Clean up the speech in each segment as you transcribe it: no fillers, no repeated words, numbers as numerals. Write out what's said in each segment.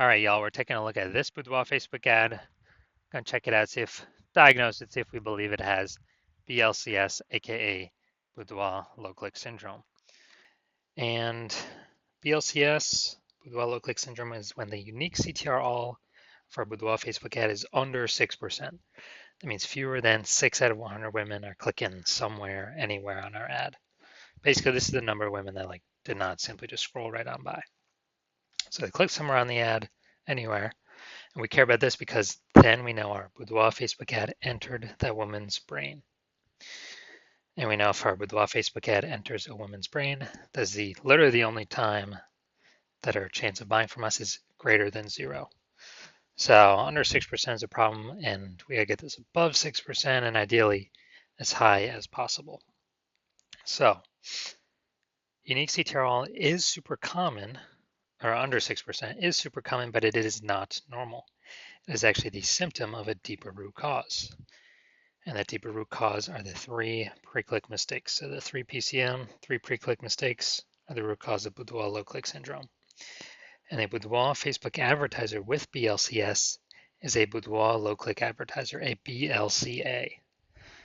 All right, y'all, we're taking a look at this Boudoir Facebook ad. Gonna check it out, diagnose it, see if we believe it has BLCS, aka Boudoir low click syndrome. And BLCS, Boudoir low click syndrome, is when the unique CTR all for a Boudoir Facebook ad is under 6%. That means fewer than 6 out of 100 women are clicking somewhere, anywhere on our ad. Basically, this is the number of women that did not simply just scroll right on by. So they click somewhere on the ad, anywhere. And we care about this because then we know our Boudoir Facebook ad entered that woman's brain. And we know if our Boudoir Facebook ad enters a woman's brain, that's literally the only time that our chance of buying from us is greater than 0. So under 6% is a problem, and we gotta get this above 6% and ideally as high as possible. So unique CTRL is super common, or under 6% is super common, but it is not normal. It is actually the symptom of a deeper root cause. And that deeper root cause are the 3 pre-click mistakes. So the 3 PCM, 3 pre-click mistakes, are the root cause of Boudoir low-click syndrome. And a Boudoir Facebook advertiser with BLCS is a Boudoir low-click advertiser, a BLCA.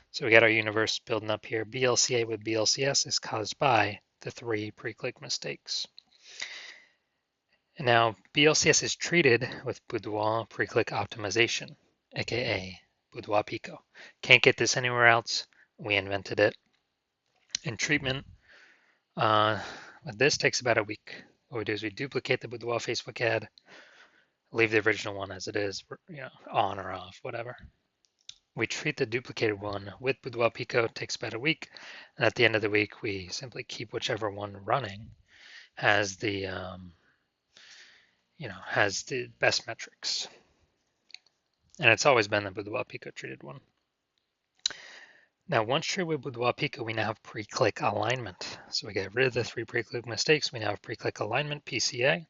So we got our universe building up here. BLCA with BLCS is caused by the 3 pre-click mistakes. And now BLCS is treated with Boudoir pre-click optimization, aka Boudoir Pico. Can't get this anywhere else. We invented it. And treatment, this takes about a week. What we do is we duplicate the Boudoir Facebook ad, leave the original one as it is, on or off, whatever. We treat the duplicated one with Boudoir Pico. It takes about a week. And at the end of the week, we simply keep whichever one running has the best metrics. And it's always been the Boudoir Pico treated one. Now, once treated with Boudoir Pico, we now have pre-click alignment. So we get rid of the 3 pre-click mistakes. We now have pre-click alignment, PCA.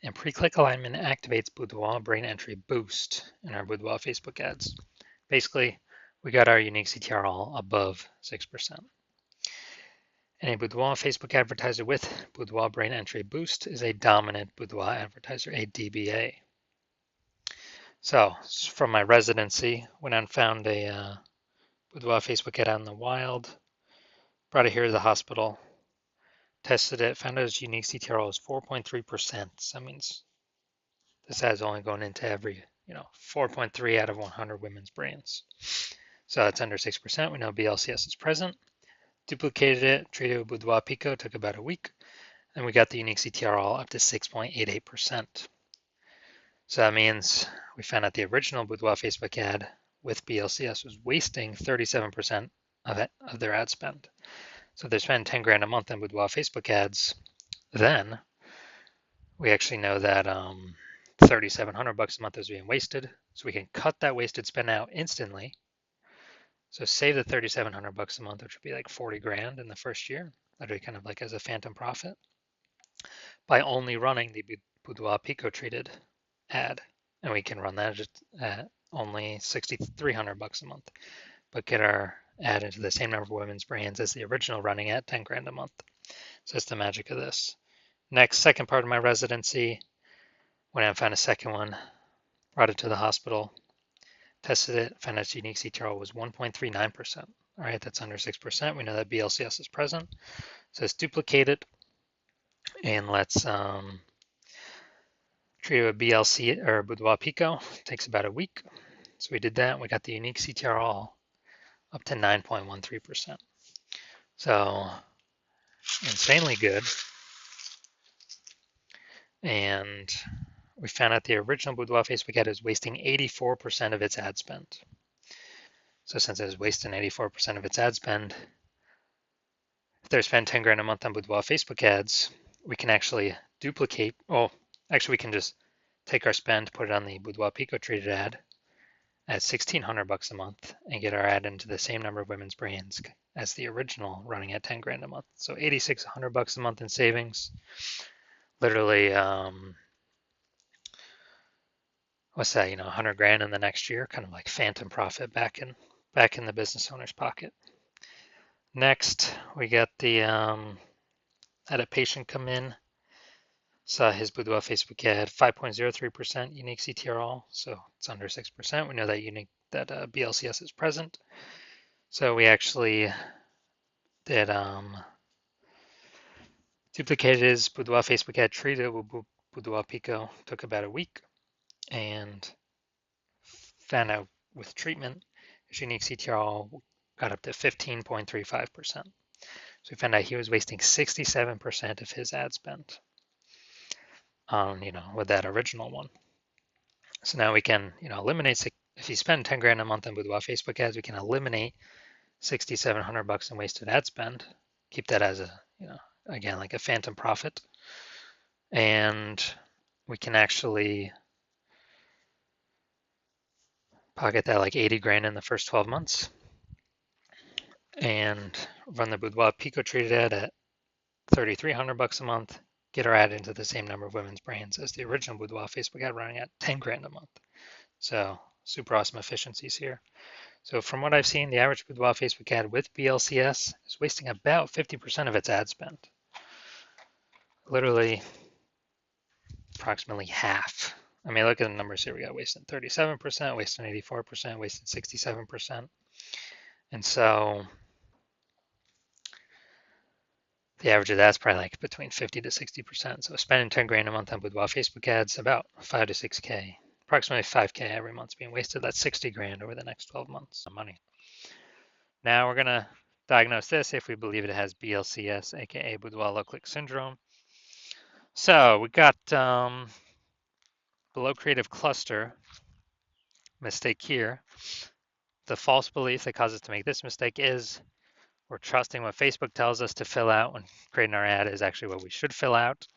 And pre-click alignment activates Boudoir brain entry boost in our Boudoir Facebook ads. Basically, we got our unique CTR all above 6%. And a Boudoir Facebook advertiser with Boudoir brain entry boost is a dominant Boudoir advertiser, a DBA. So from my residency, went out and found a Boudoir Facebook ad out in the wild, brought it here to the hospital, tested it, found out its unique CTRL was 4.3%. So that means this ad is only going into every, 4.3 out of 100 women's brains. So that's under 6%. We know BLCS is present. Duplicated it, treated with Boudoir Pico, took about a week, and we got the unique CTRL up to 6.88%. So that means we found out the original Boudoir Facebook ad with BLCS was wasting 37% of their ad spend. So if they're spending 10 grand a month on Boudoir Facebook ads, then we actually know that $3,700 a month is being wasted. So we can cut that wasted spend out instantly. So save the $3,700 a month, which would be like 40 grand in the first year. That'd be kind of like as a phantom profit by only running the Boudoir Pico treated ad. And we can run that just at only $6,300 a month, but get our ad into the same number of women's brains as the original running at 10 grand a month. So that's the magic of this. Next, second part of my residency, went out and found a second one, brought it to the hospital, tested it, found its unique CTRL was 1.39%. All right, that's under 6%. We know that BLCS is present. So let's duplicate it and let's treat it with BLC or Boudoir Pico. It takes about a week. So we did that. We got the unique CTRL up to 9.13%. So insanely good. And we found out the original Boudoir Facebook ad is wasting 84% of its ad spend. So since it is wasting 84% of its ad spend, if they're spending 10 grand a month on Boudoir Facebook ads, we can actually duplicate, we can just take our spend, put it on the Boudoir Pico treated ad at $1,600 a month and get our ad into the same number of women's brains as the original running at 10 grand a month. So $8,600 a month in savings. Literally, what's that, 100 grand in the next year, kind of like phantom profit back in the business owner's pocket. Next, we got had a patient come in, So his Boudoir Facebook ad, 5.03% unique CTRL, so it's under 6%. We know that BLCS is present. So we actually did duplicated his Boudoir Facebook ad, treated it with Boudoir Pico, took about a week, and found out with treatment, his unique CTRL got up to 15.35%. So we found out he was wasting 67% of his ad spend on, with that original one. So now we can, eliminate, if you spend 10 grand a month on Boudoir Facebook ads, we can eliminate 6,700 bucks in wasted ad spend, keep that as a, again, like a phantom profit. And we can actually pocket that like 80 grand in the first 12 months and run the Boudoir Pico treated ad at 3,300 bucks a month, get our ad into the same number of women's brains as the original Boudoir Facebook ad running at 10 grand a month. So super awesome efficiencies here. So from what I've seen, the average Boudoir Facebook ad with BLCS is wasting about 50% of its ad spend. Literally approximately half. I mean, look at the numbers here. We got wasted 37%, wasted 84%, wasted 67%. And so the average of that's probably like between 50 to 60%. So spending 10 grand a month on Boudoir Facebook ads, about 5 to 6K, approximately 5K every month being wasted. That's 60 grand over the next 12 months of money. Now we're going to diagnose this if we believe it has BLCS, aka Boudoir low click syndrome. So we got below creative cluster mistake here. The false belief that causes us to make this mistake is we're trusting what Facebook tells us to fill out when creating our ad is actually what we should fill out.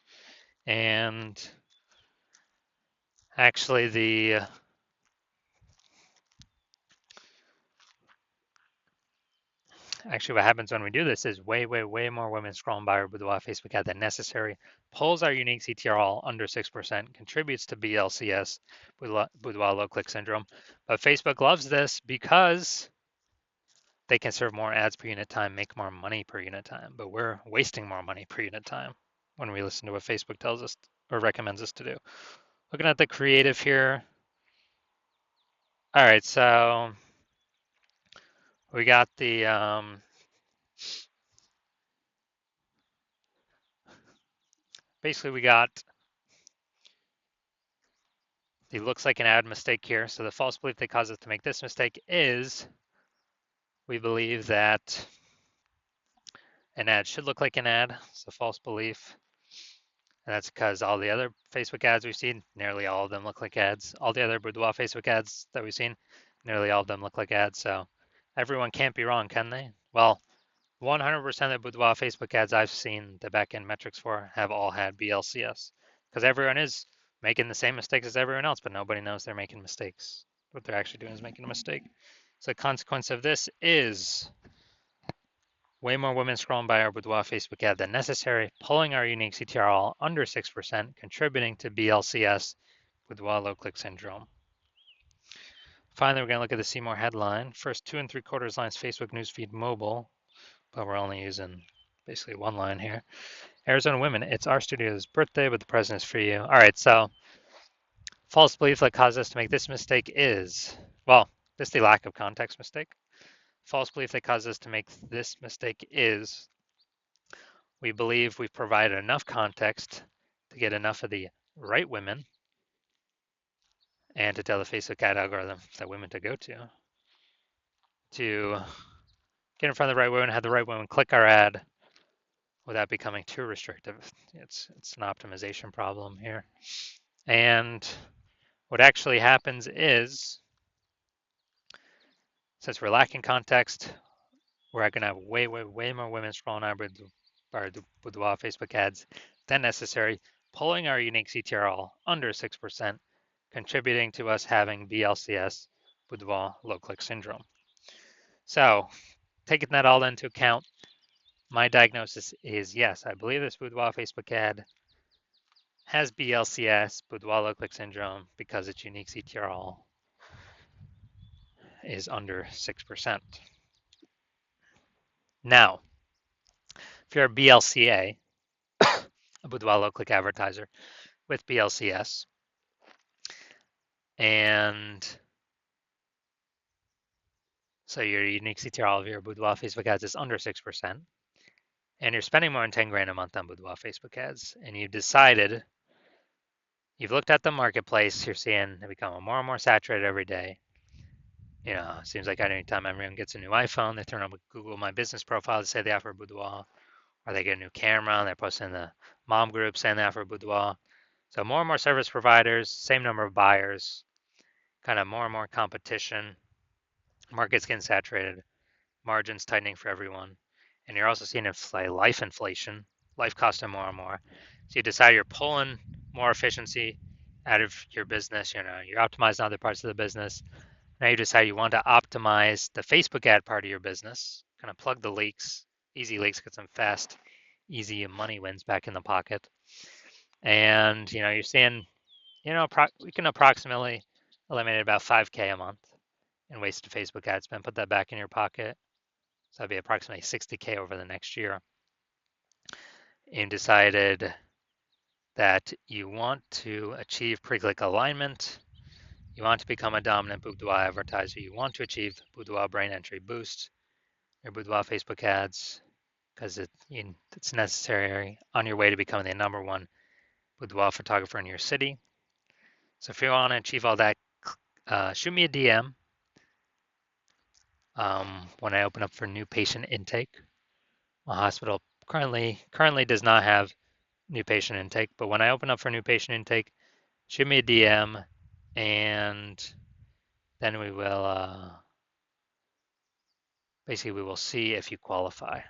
And actually what happens when we do this is way more women scrolling by our Boudoir Facebook ad than necessary, pulls our unique CTRL under 6%, contributes to BLCS, Boudoir low click syndrome. But Facebook loves this because they can serve more ads per unit time, make more money per unit time, but we're wasting more money per unit time when we listen to what Facebook tells us or recommends us to do. Looking at the creative here. All right, so we got the basically we got the looks like an ad mistake here. So the false belief that causes us to make this mistake is we believe that an ad should look like an ad. It's a false belief. And that's because all the other Facebook ads we've seen, nearly all of them look like ads. All the other Boudoir Facebook ads that we've seen, nearly all of them look like ads. So everyone can't be wrong, can they? Well, 100% of Boudoir Facebook ads I've seen the backend metrics for have all had BLCS because everyone is making the same mistakes as everyone else, but nobody knows they're making mistakes. What they're actually doing is making a mistake. So the consequence of this is way more women scrolling by our Boudoir Facebook ad than necessary, pulling our unique CTRL under 6%, contributing to BLCS, Boudoir low click syndrome. Finally, we're going to look at the See More headline. First 2 3/4 lines Facebook newsfeed mobile, but we're only using basically one line here. Arizona women, it's our studio's birthday, but the present is for you. All right, so false belief that caused us to make this mistake is, well, this is the lack of context mistake. False belief that caused us to make this mistake is we believe we've provided enough context to get enough of the right women and to tell the Facebook ad algorithm that women to go to get in front of the right women, have the right women click our ad without becoming too restrictive. It's an optimization problem here. And what actually happens is, since we're lacking context, we're going to have way more women scrolling our Boudoir Facebook ads than necessary, pulling our unique CTRL under 6%, contributing to us having BLCS, Boudoir low click syndrome. So, taking that all into account, my diagnosis is yes, I believe this Boudoir Facebook ad has BLCS, Boudoir low click syndrome, because its unique CTRL is under 6%. Now, if you're a BLCA, a Boudoir low-click advertiser with BLCS. And so your unique CTR of your Boudoir Facebook ads is under 6%. And you're spending more than 10 grand a month on Boudoir Facebook ads. And you've decided, you've looked at the marketplace, you're seeing it become more and more saturated every day. You know, it seems like anytime everyone gets a new iPhone, they turn on Google My Business profile to say they offer Boudoir, or they get a new camera and they're posting in the mom group saying they offer Boudoir. So more and more service providers, same number of buyers, kind of more and more competition. Market's getting saturated, margins tightening for everyone, and you're also seeing life inflation, life costing more and more. So you decide you're pulling more efficiency out of your business. You know, you're optimizing other parts of the business. Now you decide you want to optimize the Facebook ad part of your business, kind of plug the leaks, easy leaks, get some fast, easy money wins back in the pocket. And, you know, you're seeing, you know, we can approximately eliminate about 5K a month in wasted Facebook ad spend, put that back in your pocket. So that'd be approximately 60K over the next year. And decided that you want to achieve pre-click alignment. You want to become a dominant Boudoir advertiser. You want to achieve Boudoir brain entry boost, your Boudoir Facebook ads, because it's necessary on your way to becoming the #1 boudoir photographer in your city. So if you want to achieve all that, shoot me a DM when I open up for new patient intake. My hospital currently does not have new patient intake, but when I open up for new patient intake, shoot me a DM, and then we will basically we will see if you qualify.